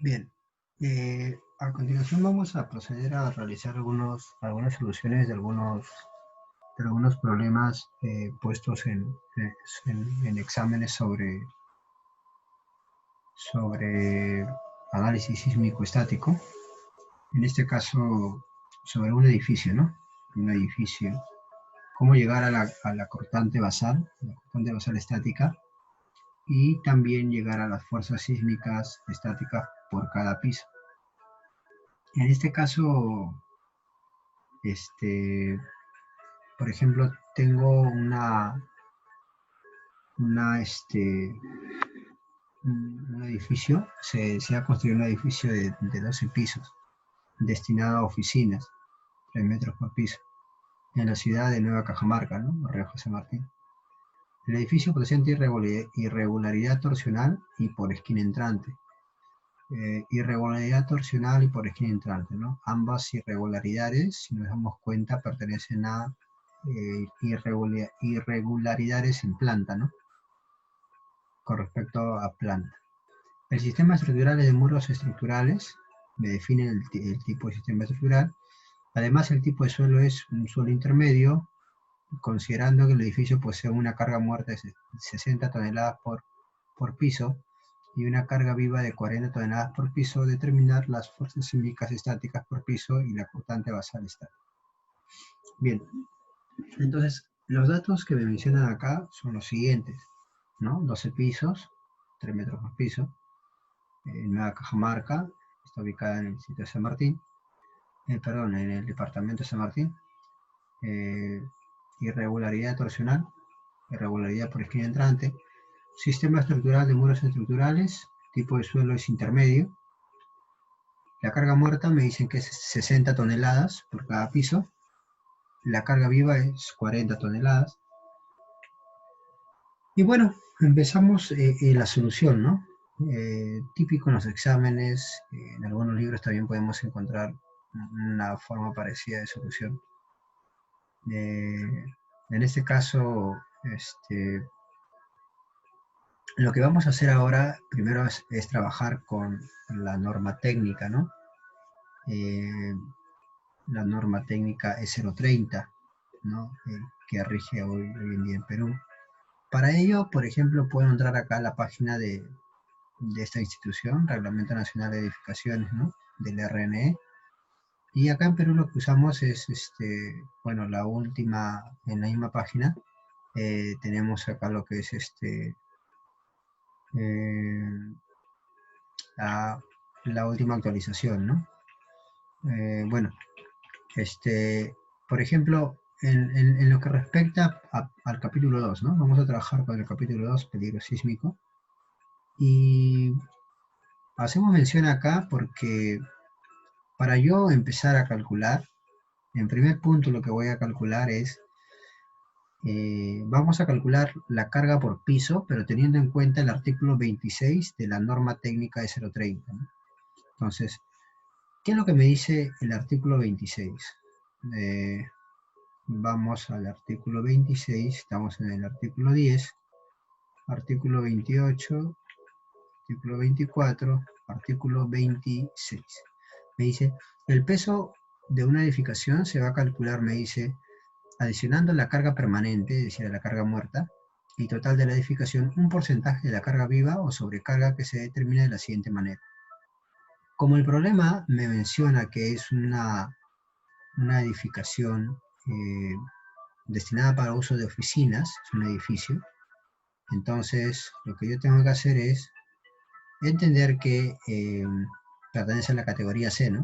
Bien, a continuación vamos a proceder a realizar algunas soluciones de algunos problemas puestos en exámenes sobre análisis sísmico-estático. En este caso, sobre un edificio, ¿no? Un edificio. Cómo llegar a la cortante basal estática, y también llegar a las fuerzas sísmicas estáticas por cada piso. En este caso, por ejemplo, tengo un edificio, se ha construido un edificio de 12 pisos, destinado a oficinas, 3 metros por piso, en la ciudad de Nueva Cajamarca, ¿no? Barrio José Martín. El edificio presenta irregularidad torsional y por esquina entrante. Irregularidad torsional y por esquina entrante, ¿no? Ambas irregularidades, si nos damos cuenta, pertenecen a irregularidades en planta, ¿no? Con respecto a planta. El sistema estructural es de muros estructurales, me define el tipo de sistema estructural. Además, el tipo de suelo es un suelo intermedio, considerando que el edificio posee una carga muerta de 60 toneladas por piso y una carga viva de 40 toneladas por piso, determinar las fuerzas sísmicas estáticas por piso y la cortante basal estática. Bien, entonces los datos que me mencionan acá son los siguientes, ¿no? 12 pisos, 3 metros por piso, Nueva Cajamarca, está ubicada en el sitio de San Martín, en el departamento de San Martín. Irregularidad torsional, irregularidad por esquina entrante, sistema estructural de muros estructurales, tipo de suelo es intermedio. La carga muerta me dicen que es 60 toneladas por cada piso, la carga viva es 40 toneladas. Y bueno, empezamos la solución, ¿no? Típico en los exámenes, en algunos libros también podemos encontrar una forma parecida de solución. En este caso, lo que vamos a hacer ahora, primero es trabajar con la norma técnica, ¿no? La norma técnica E030, ¿no? Que rige hoy en día en Perú. Para ello, por ejemplo, puedo entrar acá a la página de esta institución, Reglamento Nacional de Edificaciones, ¿no? Del RNE. Y acá en Perú lo que usamos es, bueno, en la misma página, tenemos acá lo que es la última actualización, ¿no? Bueno, por ejemplo, en lo que respecta al capítulo 2, ¿no? Vamos a trabajar con el capítulo 2, peligro sísmico. Y hacemos mención acá porque para yo empezar a calcular, en primer punto lo que voy a calcular es, vamos a calcular la carga por piso, pero teniendo en cuenta el artículo 26 de la norma técnica de 030, ¿no? Entonces, ¿qué es lo que me dice el artículo 26? Vamos al artículo 26, estamos en el artículo 10, artículo 28, artículo 24, artículo 26. Me dice, el peso de una edificación se va a calcular, me dice, adicionando la carga permanente, es decir, la carga muerta, y total de la edificación, un porcentaje de la carga viva o sobrecarga que se determina de la siguiente manera. Como el problema me menciona que es una edificación destinada para uso de oficinas, es un edificio, entonces lo que yo tengo que hacer es entender que pertenece a la categoría C, ¿no?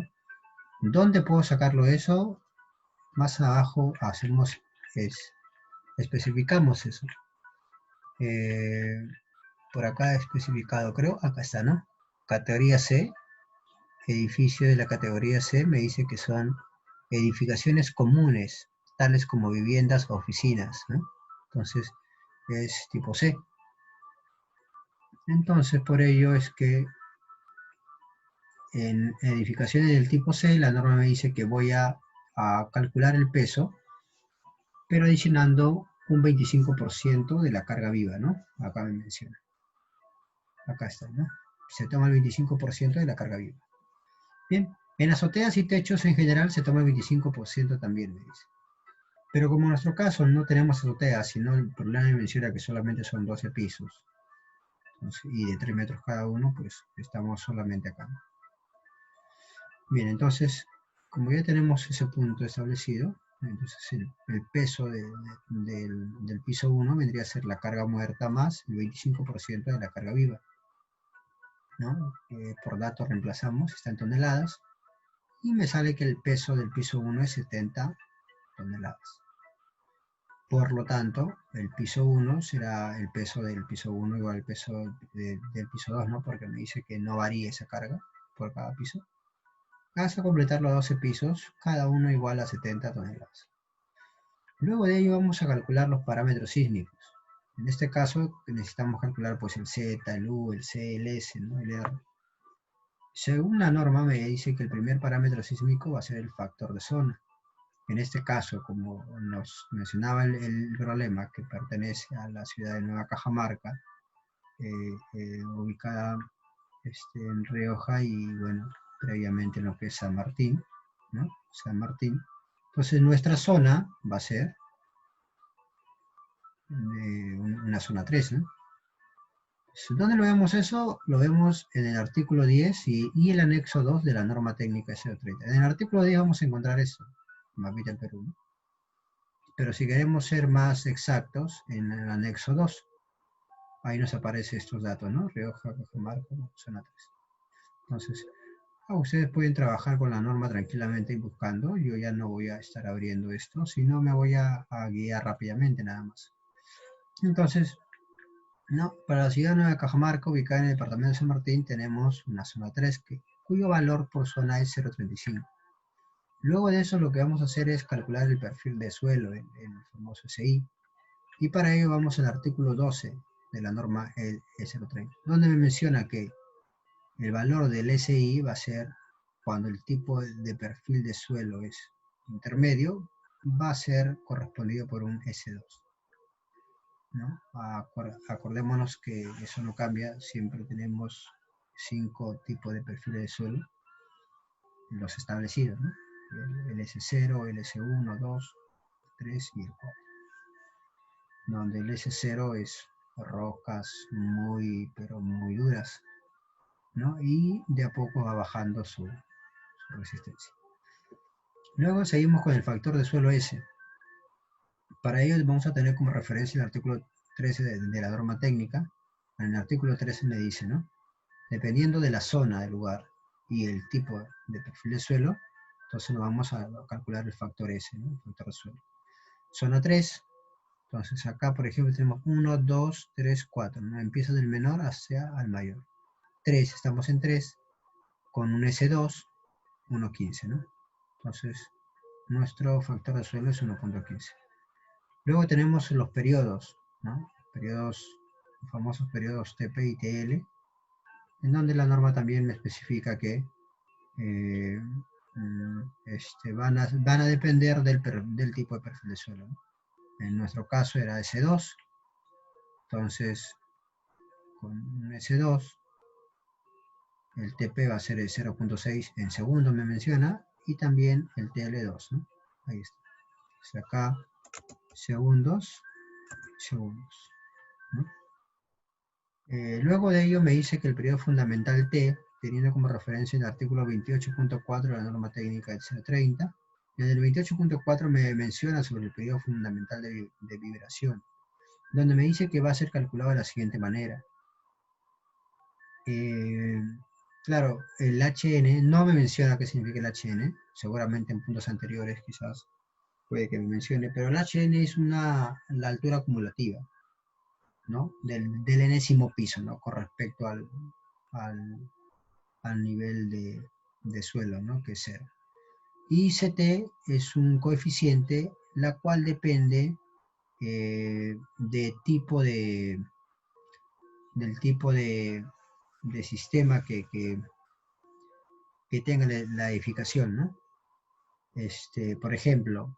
¿Dónde puedo sacarlo eso? Más abajo especificamos eso. Por acá he especificado, creo, acá está, ¿no? Categoría C, edificio de la categoría C, me dice que son edificaciones comunes, tales como viviendas o oficinas, ¿no? Entonces, es tipo C. Entonces, por ello es que en edificaciones del tipo C, la norma me dice que voy a calcular el peso, pero adicionando un 25% de la carga viva, ¿no? Acá me menciona. Acá está, ¿no? se toma el 25% de la carga viva. Bien, en azoteas y techos en general se toma el 25% también, me dice. Pero como en nuestro caso no tenemos azoteas, sino el problema me menciona que solamente son 12 pisos, entonces, y de 3 metros cada uno, pues estamos solamente acá. Bien, entonces, como ya tenemos ese punto establecido, entonces el peso del piso 1 vendría a ser la carga muerta más el 25% de la carga viva, ¿no? Por datos reemplazamos, está en toneladas, y me sale que el peso del piso 1 es 70 toneladas. Por lo tanto, el piso 1 será el peso del piso 1 igual al peso del piso 2, ¿no? Porque me dice que no varía esa carga por cada piso. Hasta completar los 12 pisos, cada uno igual a 70 toneladas. Luego de ello vamos a calcular los parámetros sísmicos. En este caso necesitamos calcular pues el Z, el U, el C, el S, ¿no? El R. Según la norma me dice que el primer parámetro sísmico va a ser el factor de zona. En este caso, como nos mencionaba el problema que pertenece a la ciudad de Nueva Cajamarca, ubicada en Rioja y bueno, previamente en lo que es San Martín, ¿no? San Martín. Entonces nuestra zona va a ser una zona 3, ¿no? ¿Dónde lo vemos eso? Lo vemos en el artículo 10 y el anexo 2 de la norma técnica 030. En el artículo 10 vamos a encontrar eso, mapita del Perú, ¿no? Pero si queremos ser más exactos, en el anexo 2, ahí nos aparecen estos datos, ¿no? Rioja, Cajamarca, zona 3. Entonces, ustedes pueden trabajar con la norma tranquilamente y buscando. Yo ya no voy a estar abriendo esto, sino me voy a guiar rápidamente nada más. Entonces, no, para la ciudad de Nueva Cajamarca, ubicada en el departamento de San Martín, tenemos una zona 3, cuyo valor por zona es 0,35. Luego de eso lo que vamos a hacer es calcular el perfil de suelo, el famoso SI. Y para ello vamos al artículo 12 de la norma E030, donde me menciona que el valor del SI va a ser, cuando el tipo de perfil de suelo es intermedio, va a ser correspondido por un S2. ¿No? Acordémonos que eso no cambia, siempre tenemos 5 tipos de perfiles de suelo, los establecidos, ¿no? El S0, el S1, 2, 3 y el 4. Donde el S0 es rocas muy, pero muy duras, ¿no? Y de a poco va bajando su resistencia. Luego seguimos con el factor de suelo S. Para ello vamos a tener como referencia el artículo 13 de la norma técnica. En el artículo 13 me dice, ¿no? Dependiendo de la zona del lugar y el tipo de perfil de suelo, entonces nos vamos a calcular el factor S, ¿no? El factor de suelo. Zona 3, entonces acá por ejemplo tenemos 1, 2, 3, 4, ¿no? Empieza del menor hacia el mayor. 3, estamos en 3, con un S2, 1,15, ¿no? Entonces nuestro factor de suelo es 1,15. Luego tenemos los periodos, ¿no? Los famosos periodos TP y TL, en donde la norma también me especifica que van a depender del tipo de perfil de suelo, ¿no? En nuestro caso era S2, entonces con un S2 el TP va a ser el 0,6 en segundo me menciona, y también el TL2, ¿no? Ahí está. Entonces acá segundos, ¿no? Luego de ello me dice que el periodo fundamental T, teniendo como referencia el artículo 28.4 de la norma técnica del 030, en el 28.4 me menciona sobre el periodo fundamental de vibración, donde me dice que va a ser calculado de la siguiente manera. Claro, el HN no me menciona qué significa el HN, seguramente en puntos anteriores quizás puede que me mencione, pero el HN es la altura acumulativa, ¿no? Del enésimo piso, ¿no? Con respecto al nivel de suelo, ¿no? Que es 0. Y CT es un coeficiente, la cual depende del tipo de sistema que tenga la edificación, ¿no? Por ejemplo,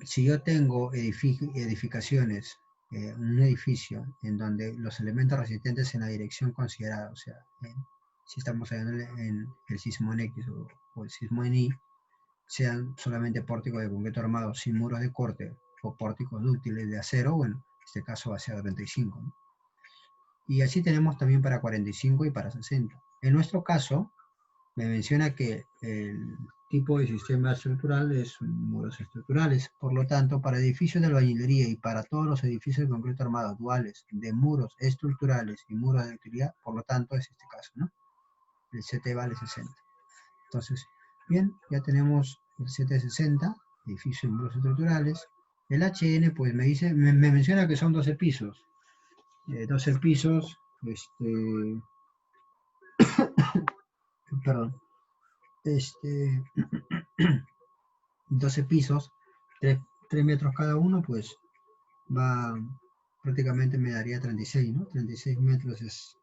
si yo tengo edificaciones un edificio en donde los elementos resistentes en la dirección considerada, o sea, si estamos hablando en el sismo en X o el sismo en Y, sean solamente pórticos de concreto armado sin muros de corte o pórticos dúctiles de acero, bueno, en este caso va a ser 35, ¿no? Y así tenemos también para 45 y para 60. En nuestro caso, me menciona que el tipo de sistema estructural es muros estructurales. Por lo tanto, para edificios de albañilería y para todos los edificios de concreto armado duales de muros estructurales y muros de utilidad, por lo tanto, es este caso, ¿no? El CT vale 60. Entonces, bien, ya tenemos el CT60, edificio de muros estructurales. El HN, pues me dice, me menciona que son 12 pisos. 12 pisos, perdón, 12 pisos, 3 metros cada uno, pues va, prácticamente me daría 36, ¿no? 36 metros es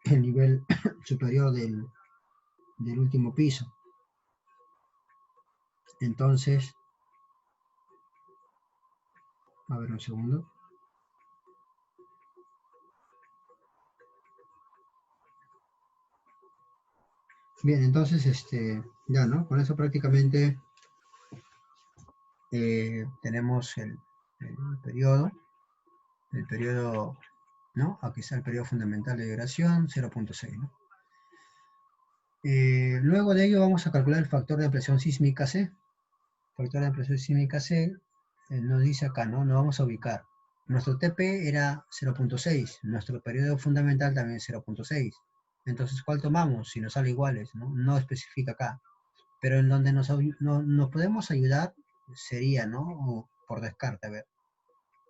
el nivel superior del último piso. Entonces, a ver un segundo. Bien, entonces, ya, ¿no? Con eso prácticamente tenemos el periodo, ¿no? Aquí está el periodo fundamental de vibración, 0.6, ¿no? Luego de ello vamos a calcular el factor de presión sísmica C. Factor de presión sísmica C nos dice acá, ¿no? Nos vamos a ubicar. Nuestro TP era 0.6, nuestro periodo fundamental también 0.6. Entonces, ¿cuál tomamos? Si nos sale iguales, ¿no? No especifica acá. Pero en donde nos podemos ayudar sería, ¿no? O por descarte, a ver.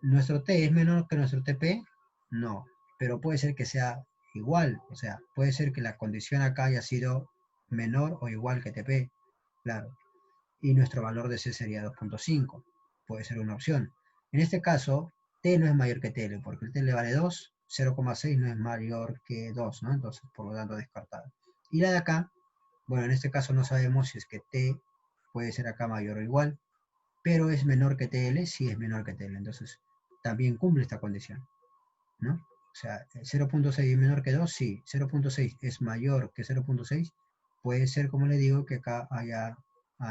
¿Nuestro T es menor que nuestro TP? No, pero puede ser que sea igual, o sea, puede ser que la condición acá haya sido menor o igual que TP, claro. Y nuestro valor de C sería 2.5, puede ser una opción. En este caso, T no es mayor que TL, porque el TL vale 2, 0,6 no es mayor que 2, ¿no? Entonces, por lo tanto, descartado. Y la de acá, bueno, en este caso no sabemos si es que T puede ser acá mayor o igual, pero es menor que TL, sí es menor que TL, entonces también cumple esta condición, ¿no? O sea, 0.6 es menor que 2, sí. 0.6 es mayor que 0.6, puede ser, como le digo, que acá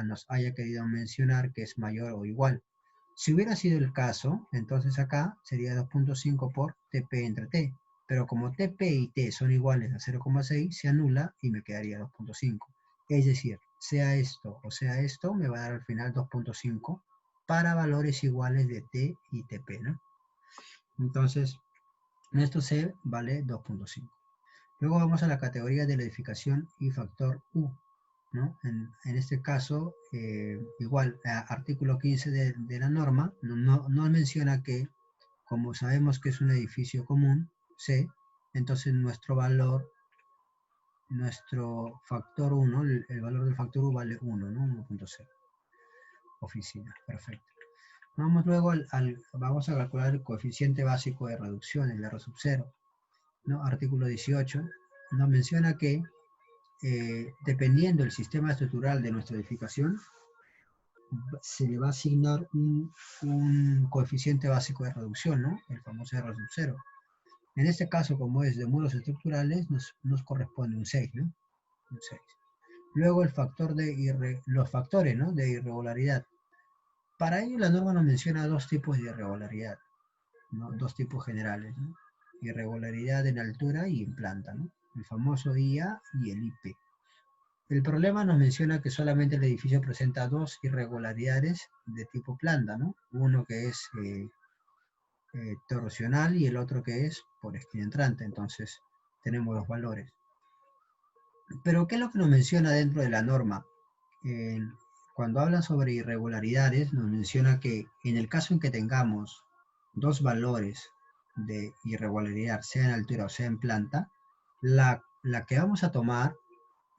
nos haya querido mencionar que es mayor o igual. Si hubiera sido el caso, entonces acá sería 2.5 por TP entre T. Pero como TP y T son iguales a 0,6, se anula y me quedaría 2.5. Es decir, sea esto o sea esto, me va a dar al final 2.5 para valores iguales de T y TP, ¿no? Entonces, nuestro C vale 2.5. Luego vamos a la categoría de la edificación y factor U, ¿no? En este caso, igual, artículo 15 de la norma, no menciona que, como sabemos que es un edificio común, C, entonces nuestro factor 1, el valor del factor U vale 1, ¿no? 1.0. Oficina, perfecto. Vamos luego vamos a calcular el coeficiente básico de reducción, el R sub 0, ¿no? Artículo 18, nos menciona que dependiendo del sistema estructural de nuestra edificación, se le va a asignar un coeficiente básico de reducción, ¿no? El famoso R sub 0. En este caso, como es de muros estructurales, nos corresponde un 6, ¿no? Un 6. Luego los factores, ¿no? De irregularidad. Para ello la norma nos menciona dos tipos de irregularidad, ¿no? Dos tipos generales, ¿no? Irregularidad en altura y en planta, ¿no? El famoso IA y el IP. El problema nos menciona que solamente el edificio presenta dos irregularidades de tipo planta, ¿no? Uno que es torsional y el otro que es por esquina entrante. Entonces tenemos los valores. Pero ¿qué es lo que nos menciona dentro de la norma? Cuando hablan sobre irregularidades, nos menciona que en el caso en que tengamos dos valores de irregularidad, sea en altura o sea en planta, la que vamos a tomar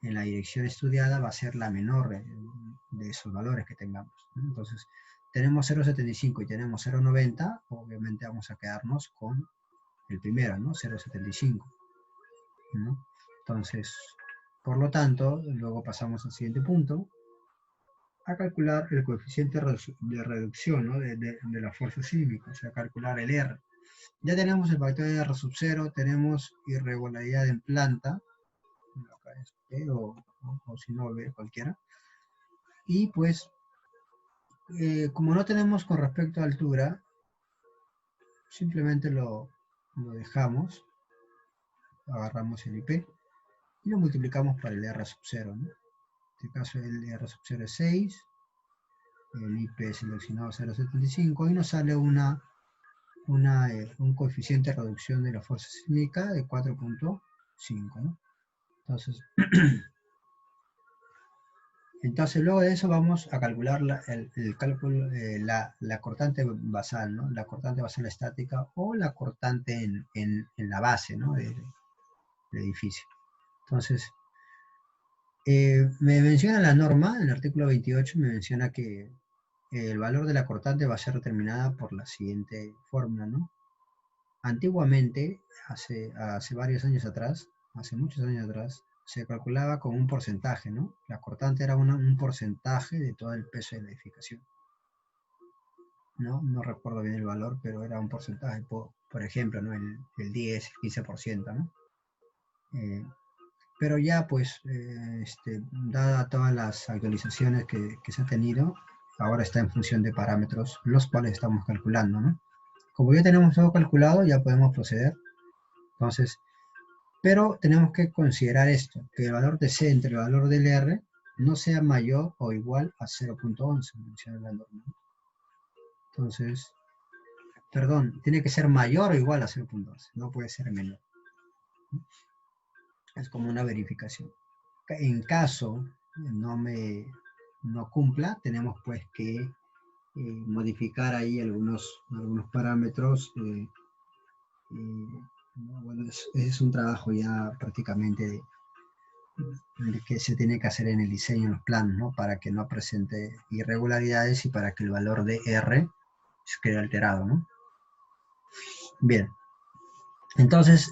en la dirección estudiada va a ser la menor de esos valores que tengamos, ¿no? Entonces, tenemos 0,75 y tenemos 0,90, obviamente vamos a quedarnos con el primero, ¿no? 0,75, ¿no? Entonces, por lo tanto, luego pasamos al siguiente punto. a calcular el coeficiente de reducción, ¿no? de la fuerza sísmica, o sea, calcular el R. Ya tenemos el factor de R sub 0, tenemos irregularidad en planta, acá es P o si no B cualquiera, y pues como no tenemos con respecto a altura, simplemente lo dejamos, agarramos el IP y lo multiplicamos por el R sub 0, ¿no? En este caso el R sub 0 es 6, el IP seleccionado 0,75 y nos sale un coeficiente de reducción de la fuerza sísmica de 4.5, ¿no? Entonces luego de eso vamos a calcular el cálculo, la cortante basal, ¿no? La cortante basal estática o la cortante en la base, ¿no? del edificio. Entonces, me menciona la norma, en el artículo 28 me menciona que el valor de la cortante va a ser determinada por la siguiente fórmula, ¿no? Antiguamente, hace varios años atrás, hace muchos años atrás, se calculaba con un porcentaje, ¿no? La cortante era un porcentaje de todo el peso de la edificación, ¿no? No recuerdo bien el valor, pero era un porcentaje, por ejemplo, ¿no? El 10, 15%, ¿no? Pero ya, pues, dada todas las actualizaciones que se ha tenido, ahora está en función de parámetros, los cuales estamos calculando, ¿no? Como ya tenemos todo calculado, ya podemos proceder. Entonces, pero tenemos que considerar esto, que el valor de C entre el valor del R no sea mayor o igual a 0.11, menciona la norma. Entonces, perdón, tiene que ser mayor o igual a 0.11, no puede ser menor. Es como una verificación. En caso no cumpla, tenemos pues que modificar ahí algunos parámetros. Bueno, es un trabajo ya prácticamente que se tiene que hacer en el diseño, en los planos, ¿no? Para que no presente irregularidades y para que el valor de R se quede alterado, ¿no? Bien. Entonces,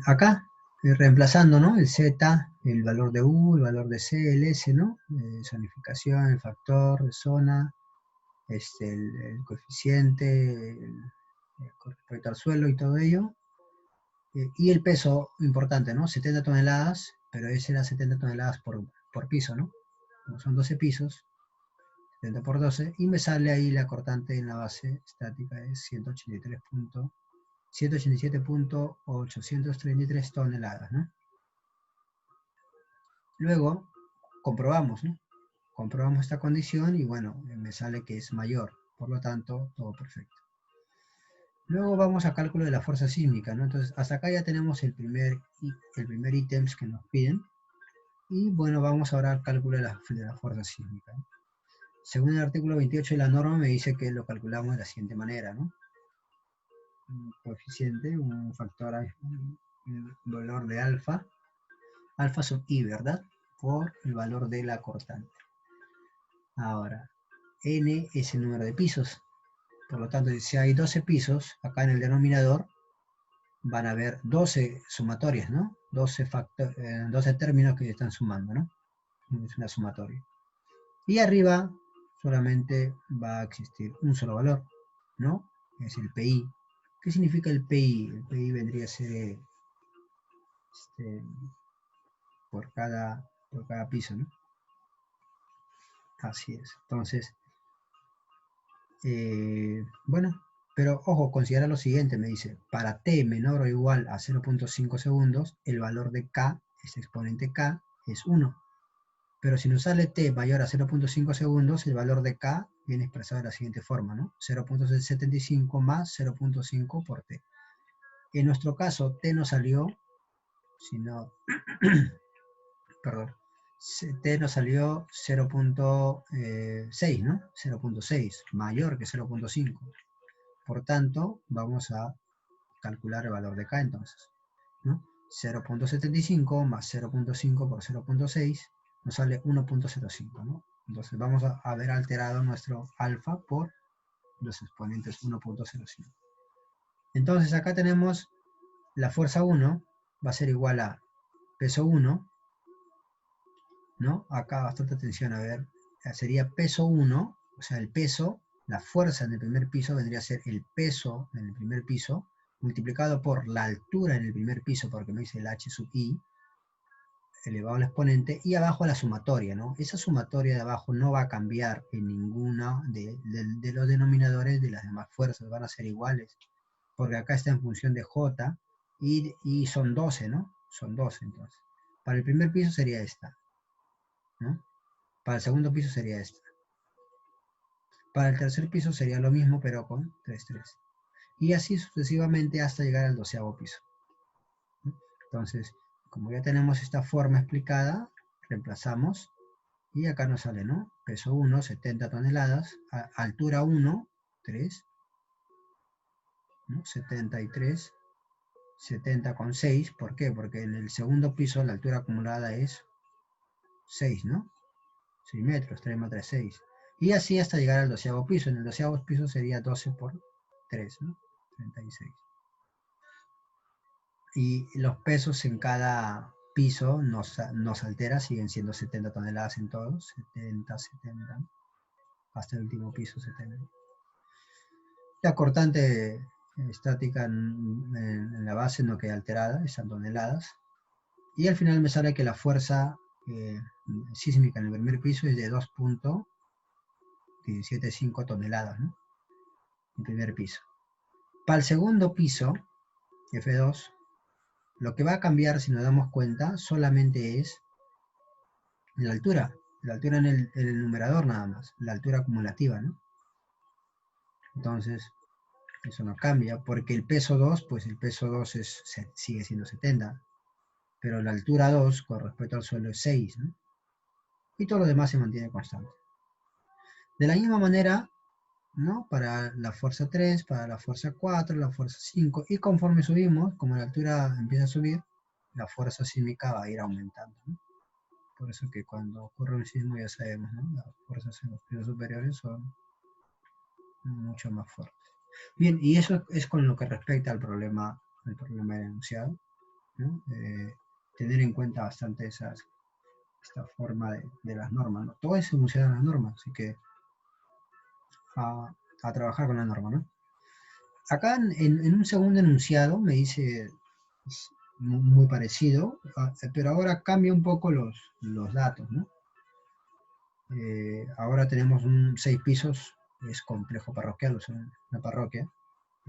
acá, reemplazando, ¿no? El Z, el valor de U, el valor de C, el S, ¿no? Zonificación, el factor de zona, el coeficiente, con respecto al suelo y todo ello. Y el peso, importante, ¿no? 70 toneladas, pero ese era 70 toneladas por piso, ¿no? Como son 12 pisos, 70 por 12, y me sale ahí la cortante en la base estática es 187.833 toneladas, ¿no? Luego, comprobamos, ¿no? Comprobamos esta condición y bueno, me sale que es mayor, por lo tanto, todo perfecto. Luego vamos a cálculo de la fuerza sísmica, ¿no? Entonces, hasta acá ya tenemos el primer ítems que nos piden. Y bueno, vamos ahora al cálculo de la fuerza sísmica, ¿no? Según el artículo 28 de la norma, me dice que lo calculamos de la siguiente manera, ¿no? Un coeficiente, un factor, el valor de alfa sub i, ¿verdad? Por el valor de la cortante. Ahora, n es el número de pisos. Por lo tanto, si hay 12 pisos, acá en el denominador van a haber 12 sumatorias, ¿no? 12 términos que están sumando, ¿no? Es una sumatoria. Y arriba solamente va a existir un solo valor, ¿no? Es el PI. ¿Qué significa el PI? El PI vendría a ser por cada piso, ¿no? Así es. Entonces, bueno, pero ojo, considera lo siguiente, me dice, para t menor o igual a 0.5 segundos, el valor de k, este exponente k, es 1. Pero si nos sale t mayor a 0.5 segundos, el valor de k viene expresado de la siguiente forma, ¿no? 0.75 más 0.5 por t. En nuestro caso, t nos salió, perdón, t nos salió 0.6, ¿no? 0.6, mayor que 0.5. Por tanto, vamos a calcular el valor de k entonces, ¿no? 0.75 más 0.5 por 0.6 nos sale 1.05, ¿no? Entonces vamos a ver alterado nuestro alfa por los exponentes 1.05. Entonces acá tenemos la fuerza 1 va a ser igual a peso 1, ¿no? Acá bastante atención, a ver, sería peso 1, o sea, el peso, la fuerza en el primer piso vendría a ser el peso en el primer piso, multiplicado por la altura en el primer piso, porque me dice el h sub i, elevado al exponente, y abajo la sumatoria, ¿no? Esa sumatoria de abajo no va a cambiar en ninguna de los denominadores de las demás fuerzas, van a ser iguales, porque acá está en función de J, y son 12, ¿no? Son 12, entonces. Para el primer piso sería esta, ¿no? Para el segundo piso sería esta. Para el tercer piso sería lo mismo, pero con 3, 3. Y así sucesivamente hasta llegar al 12º piso. Entonces, como ya tenemos esta forma explicada, reemplazamos y acá nos sale, ¿no? Peso 1, 70 toneladas, altura 1, 3, ¿no? 73, 70,6. ¿Por qué? Porque en el segundo piso la altura acumulada es 6, ¿no? 6 metros, 3 más 3, 6. Y así hasta llegar al 12º piso. En el 12º piso sería 12 por 3, ¿no? 36. Y los pesos en cada piso nos altera, siguen siendo 70 toneladas en todos, 70, 70, hasta el último piso 70. La cortante estática en la base no queda alterada, están toneladas. Y al final me sale que la fuerza sísmica en el primer piso es de 2,175 toneladas, ¿no? En primer piso. Para el segundo piso, F2, lo que va a cambiar, si nos damos cuenta, solamente es la altura en el numerador nada más, la altura acumulativa, ¿no? Entonces, eso no cambia, porque el peso 2, pues el peso 2 sigue siendo 70, pero la altura 2 con respecto al suelo es 6, ¿no? Y todo lo demás se mantiene constante. De la misma manera, ¿no? Para la fuerza 3, para la fuerza 4, la fuerza 5, y conforme subimos, como la altura empieza a subir, la fuerza sísmica va a ir aumentando, ¿no? Por eso que cuando ocurre un sismo ya sabemos, ¿no? Las fuerzas en los pisos superiores son mucho más fuertes. Bien, y eso es con lo que respecta al problema del enunciado, ¿no? Tener en cuenta bastante esta forma de las normas, ¿no? Todo es enunciado en las normas, así que a trabajar con la norma, ¿no? Acá en un segundo enunciado me dice muy parecido, pero ahora cambia un poco los datos, ¿no? Ahora tenemos 6 pisos, es complejo parroquial, o sea, una parroquia.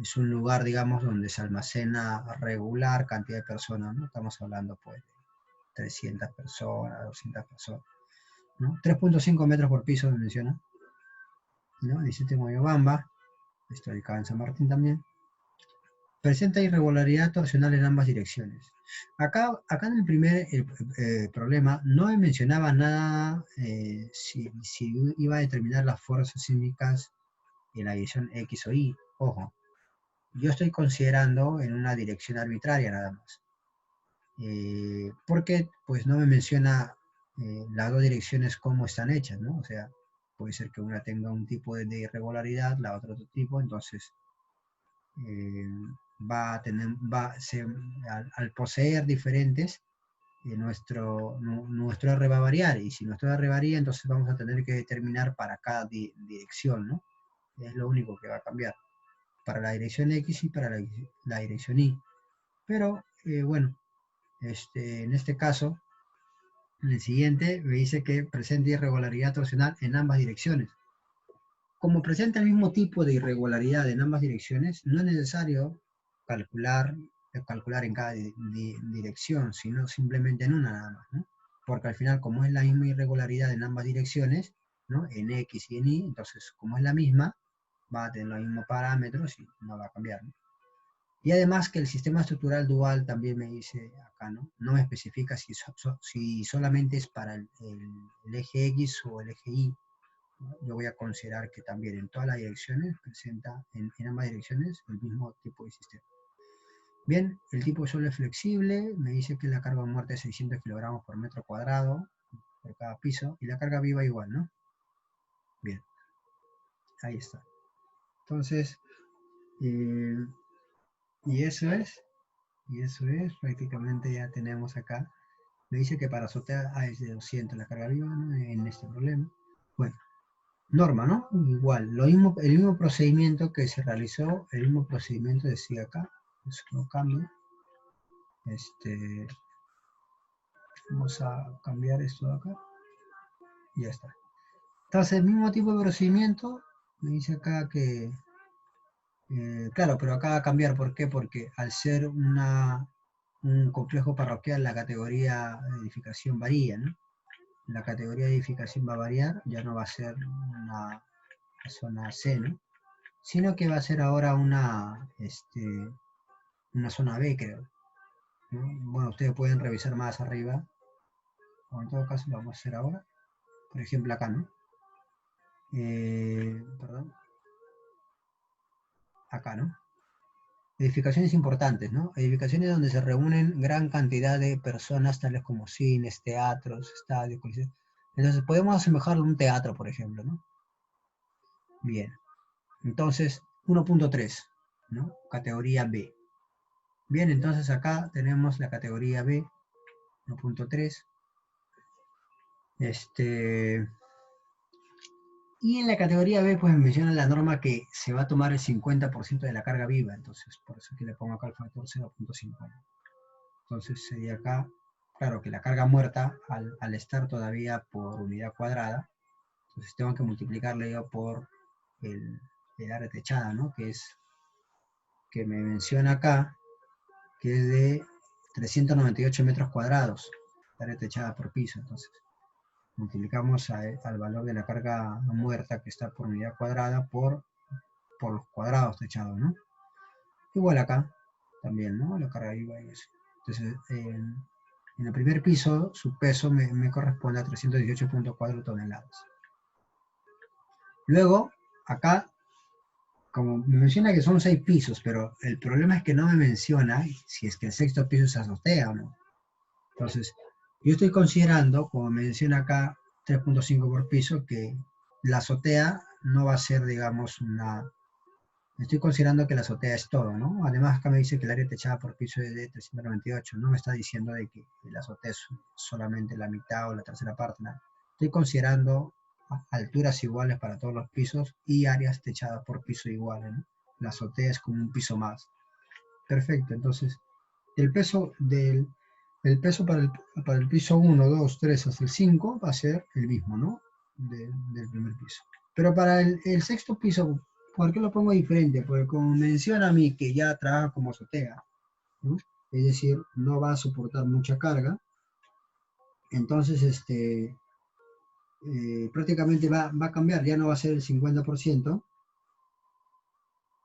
Es un lugar, digamos, donde se almacena regular cantidad de personas, ¿no? Estamos hablando, pues, de 300 personas, 200 personas, ¿no? 3,5 metros por piso, me menciona, ¿no? 17 Moyobamba, esto acá en San Martín también. Presenta irregularidad torsional en ambas direcciones. Acá en el primer problema no me mencionaba nada si iba a determinar las fuerzas sísmicas en la dirección X o Y. Ojo, yo estoy considerando en una dirección arbitraria nada más. Porque pues no me menciona las dos direcciones cómo están hechas, ¿no? O sea, puede ser que una tenga un tipo de irregularidad, la otra otro tipo, entonces al poseer diferentes, nuestro R va a variar, y si nuestro R varía, entonces vamos a tener que determinar para cada dirección, ¿no? Es lo único que va a cambiar, para la dirección X y para la dirección Y. Pero, bueno, en este caso, en el siguiente, me dice que presenta irregularidad torsional en ambas direcciones. Como presenta el mismo tipo de irregularidad en ambas direcciones, no es necesario calcular en cada dirección, sino simplemente en una nada más, ¿no? Porque al final, como es la misma irregularidad en ambas direcciones, ¿no? En X y en Y, entonces, como es la misma, va a tener los mismos parámetros y no va a cambiar, ¿no? Y además que el sistema estructural dual también me dice acá, ¿no? No me especifica si solamente es para el eje X o el eje Y. Yo voy a considerar que también en todas las direcciones presenta, en ambas direcciones, el mismo tipo de sistema. Bien, el tipo de suelo es flexible, me dice que la carga muerta es 600 kilogramos por metro cuadrado por cada piso, y la carga viva igual, ¿no? Bien, ahí está. Entonces, y eso es prácticamente ya tenemos acá. Me dice que para azotea es de 200 la carga viva, ¿no? En este problema. Bueno, norma, ¿no? Igual, el mismo procedimiento que se realizó, el mismo procedimiento decía acá, eso no cambia. Vamos a cambiar esto de acá. Y ya está. Entonces, el mismo tipo de procedimiento, me dice acá que, claro, pero acá va a cambiar, ¿por qué? Porque al ser un complejo parroquial, la categoría de edificación varía, ¿no? La categoría de edificación va a variar, ya no va a ser una zona C, ¿no? Sino que va a ser ahora una zona B, creo, ¿no? Bueno, ustedes pueden revisar más arriba, o en todo caso lo vamos a hacer ahora, por ejemplo acá, ¿no? Perdón, acá, ¿no? Edificaciones importantes, ¿no? Edificaciones donde se reúnen gran cantidad de personas, tales como cines, teatros, estadios, coliseos. Entonces, podemos asemejarlo a un teatro, por ejemplo, ¿no? Bien. Entonces, 1.3, ¿no? Categoría B. Bien, entonces acá tenemos la categoría B, 1.3. Y en la categoría B, pues menciona la norma que se va a tomar el 50% de la carga viva. Entonces, por eso que le pongo acá el factor 0.50. Entonces sería acá, claro que la carga muerta, al estar todavía por unidad cuadrada, entonces tengo que multiplicarle yo por el área techada, ¿no? Que me menciona acá, que es de 398 metros cuadrados, área techada por piso. Entonces multiplicamos al valor de la carga muerta que está por unidad cuadrada por los cuadrados techados, ¿no? Igual acá también, ¿no? La carga viva y eso. Entonces, en el primer piso, su peso me corresponde a 318.4 toneladas. Luego, acá, como me menciona que son 6 pisos, pero el problema es que no me menciona si es que el sexto piso es azotea o no. Entonces, yo estoy considerando, como me menciona acá, 3.5 por piso, que la azotea no va a ser, digamos, estoy considerando que la azotea es todo, ¿no? Además, acá me dice que el área techada por piso es de 398, no me está diciendo de que la azotea es solamente la mitad o la tercera parte, ¿no? Estoy considerando alturas iguales para todos los pisos y áreas techadas por piso iguales, ¿no? La azotea es como un piso más. Perfecto, entonces, el peso para el piso 1, 2, 3 hasta el 5 va a ser el mismo, ¿no? Del primer piso. Pero para el sexto piso, ¿por qué lo pongo diferente? Porque como menciona a mí que ya trabaja como azotea, ¿no? Es decir, no va a soportar mucha carga, entonces prácticamente va a cambiar, ya no va a ser el 50%,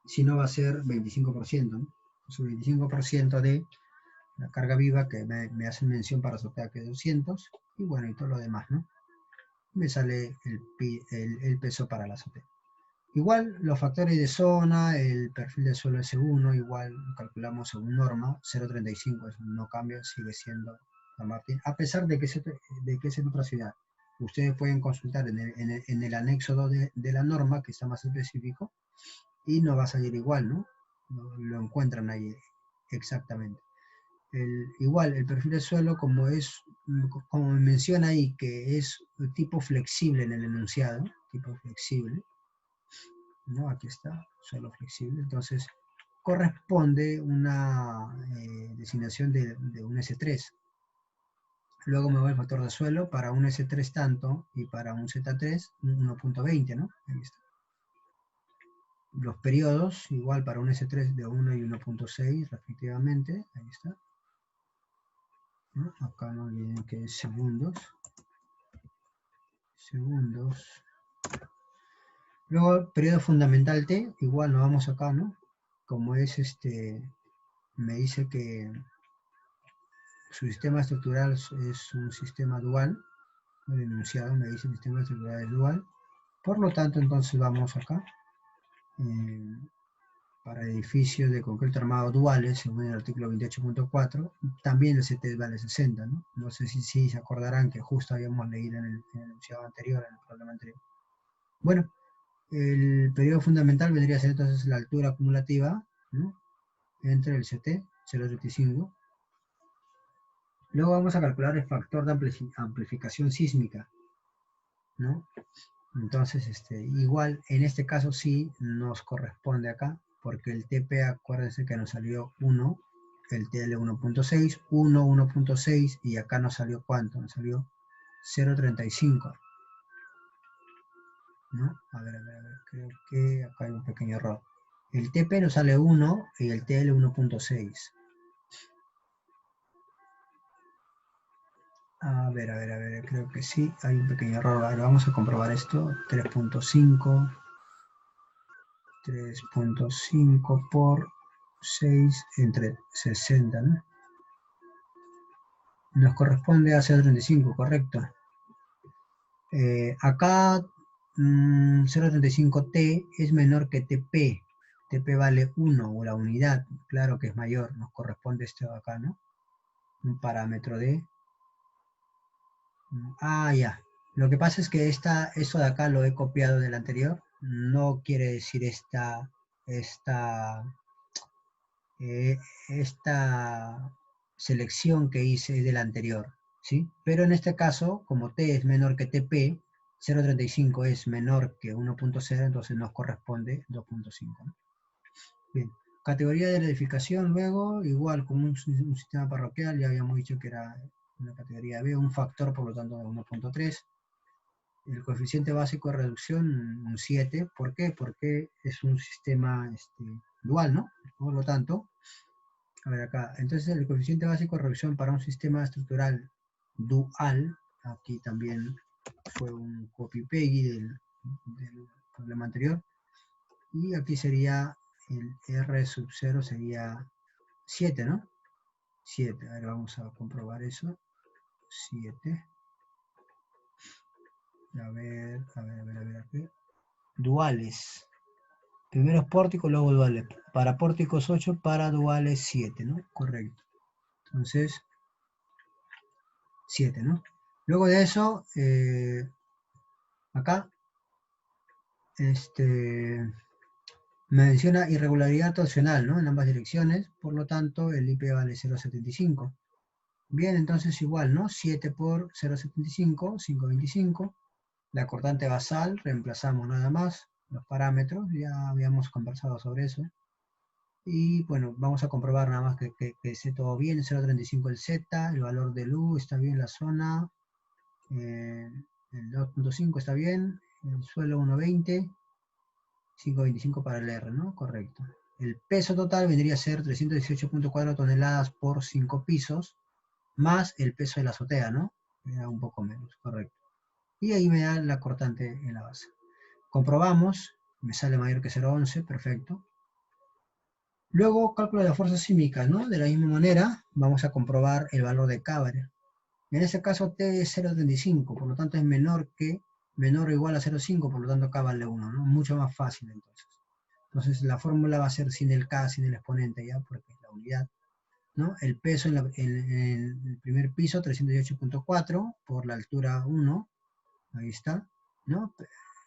sino va a ser 25%, ¿no? Entonces, 25% de la carga viva que me hacen mención para azotea que es 200, y bueno, y todo lo demás, ¿no? Me sale el peso para la azotea. Igual los factores de zona, el perfil del suelo S1, igual lo calculamos según norma, 0.35, eso no cambia, sigue siendo San Martín, a pesar de que es en otra ciudad. Ustedes pueden consultar en el anexo 2 de la norma, que está más específico, y no va a salir igual, ¿no? Lo encuentran ahí exactamente. Igual, el perfil del suelo, como menciona ahí, que es tipo flexible en el enunciado, tipo flexible, ¿no? Aquí está, suelo flexible, entonces corresponde una designación de un S3. Luego me voy al factor de suelo para un S3 tanto y para un Z3 1.20, ¿no? Ahí está. Los periodos, igual para un S3 de 1 y 1.6 respectivamente, ahí está. ¿No? Acá no olviden que es segundos. Luego, periodo fundamental T, igual nos vamos acá, ¿no? Como es me dice que su sistema estructural es un sistema dual, el enunciado me dice que el sistema estructural es dual, por lo tanto, entonces vamos acá, para edificios de concreto armado duales, según el artículo 28.4, también el CT vale 60, ¿no? No sé si se acordarán que justo habíamos leído en el enunciado anterior, en el problema anterior. Bueno, el periodo fundamental vendría a ser entonces la altura acumulativa, ¿no? Entre el CT, 0.35. Luego vamos a calcular el factor de amplificación sísmica, ¿no? Entonces, igual, en este caso sí nos corresponde acá, porque el TP, acuérdense que nos salió 1, el TL 1.6, 1, 1.6, y acá nos salió ¿cuánto? Nos salió 0.35, ¿no? A ver, creo que acá hay un pequeño error. El TP nos sale 1 y el TL 1.6. A ver, creo que sí, hay un pequeño error. Ahora vamos a comprobar esto. 3.5 por 6 entre 60, ¿no? Nos corresponde a 0.35, correcto. Acá 0.35T es menor que TP. TP vale 1 o la unidad, claro que es mayor. Nos corresponde esto de acá, ¿no? Un parámetro de... ya. Lo que pasa es que esto de acá lo he copiado del anterior. No quiere decir esta selección que hice del anterior, ¿sí? Pero en este caso, como T es menor que TP, 0.35 es menor que 1.0, entonces nos corresponde 2.5, ¿no? Bien, categoría de la edificación luego, igual como un sistema parroquial, ya habíamos dicho que era una categoría B, un factor por lo tanto de 1.3. El coeficiente básico de reducción, un 7. ¿Por qué? Porque es un sistema dual, ¿no? Por lo tanto, a ver acá, entonces el coeficiente básico de reducción para un sistema estructural dual, aquí también fue un copy-peggy del problema anterior, y aquí sería el R sub 0 sería 7, ¿no? 7, a ver, vamos a comprobar eso. 7. A ver, aquí. Duales. Primero es pórtico, luego duales. Para pórticos 8, para duales 7, ¿no? Correcto. Entonces, 7, ¿no? Luego de eso, acá, menciona irregularidad torsional, ¿no? En ambas direcciones, por lo tanto, el IP vale 0.75. Bien, entonces igual, ¿no? 7 por 0.75, 5.25. La cortante basal, reemplazamos nada más los parámetros, ya habíamos conversado sobre eso. Y bueno, vamos a comprobar nada más que esté todo bien. 0.35 el Z, el valor del U está bien, la zona. El 2.5 está bien, el suelo 1.20, 5.25 para el R, ¿no? Correcto. El peso total vendría a ser 318.4 toneladas por 5 pisos, más el peso de la azotea, ¿no? Me da un poco menos, correcto. Y ahí me da la cortante en la base. Comprobamos, me sale mayor que 0.11, perfecto. Luego, cálculo de las fuerzas sísmicas, ¿no? De la misma manera, vamos a comprobar el valor de Cabrera. En este caso, T es 0.35, por lo tanto es menor o igual a 0.5, por lo tanto acá vale 1, ¿no? Mucho más fácil entonces. Entonces la fórmula va a ser sin el K, sin el exponente ya, porque es la unidad, ¿no? El peso en el primer piso, 308.4, por la altura 1, ahí está, ¿no?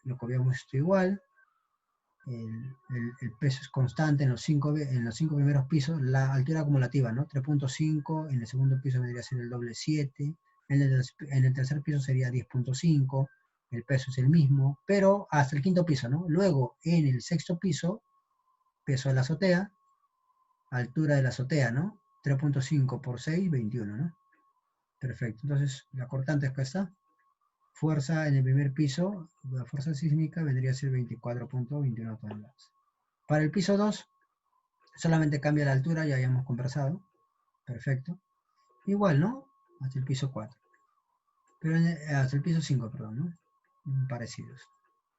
Lo copiamos esto igual. El peso es constante en los 5 primeros pisos, la altura acumulativa, ¿no? 3.5, en el segundo piso vendría a ser el doble 7, en el tercer piso sería 10.5, el peso es el mismo, pero hasta el quinto piso, ¿no? Luego, en el sexto piso, peso de la azotea, altura de la azotea, ¿no? 3.5 por 6, 21, ¿no? Perfecto, entonces la cortante acá está. Fuerza en el primer piso, la fuerza sísmica vendría a ser 24.21 toneladas. Para el piso 2, solamente cambia la altura, ya habíamos conversado. Perfecto. Igual, ¿no? Hasta el piso 4. Pero hasta el piso 5, perdón, ¿no? Parecidos.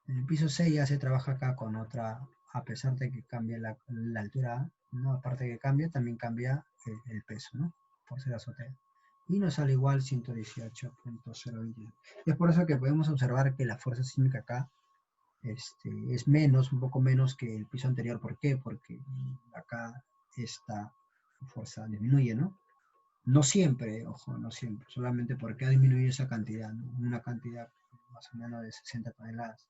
En el piso 6 ya se trabaja acá con otra, a pesar de que cambia la altura, ¿no? Aparte de que cambia, también cambia el peso, ¿no? Por ser azotea. Y nos sale igual 118.022. Es por eso que podemos observar que la fuerza sísmica acá es menos, un poco menos que el piso anterior. ¿Por qué? Porque acá esta fuerza disminuye, ¿no? No siempre, ojo, no siempre, solamente porque ha disminuido esa cantidad, ¿no? Una cantidad más o menos de 60 toneladas.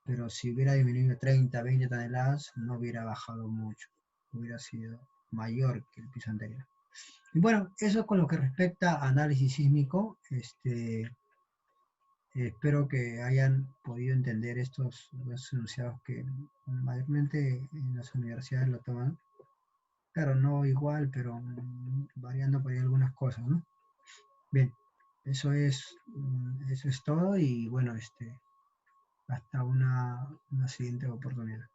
Pero si hubiera disminuido 30, 20 toneladas, no hubiera bajado mucho, hubiera sido mayor que el piso anterior. Y bueno, eso con lo que respecta a análisis sísmico, Espero que hayan podido entender estos dos enunciados que mayormente en las universidades lo toman. Claro, no igual, pero variando por ahí algunas cosas, ¿no? Bien, eso es todo y bueno, hasta una siguiente oportunidad.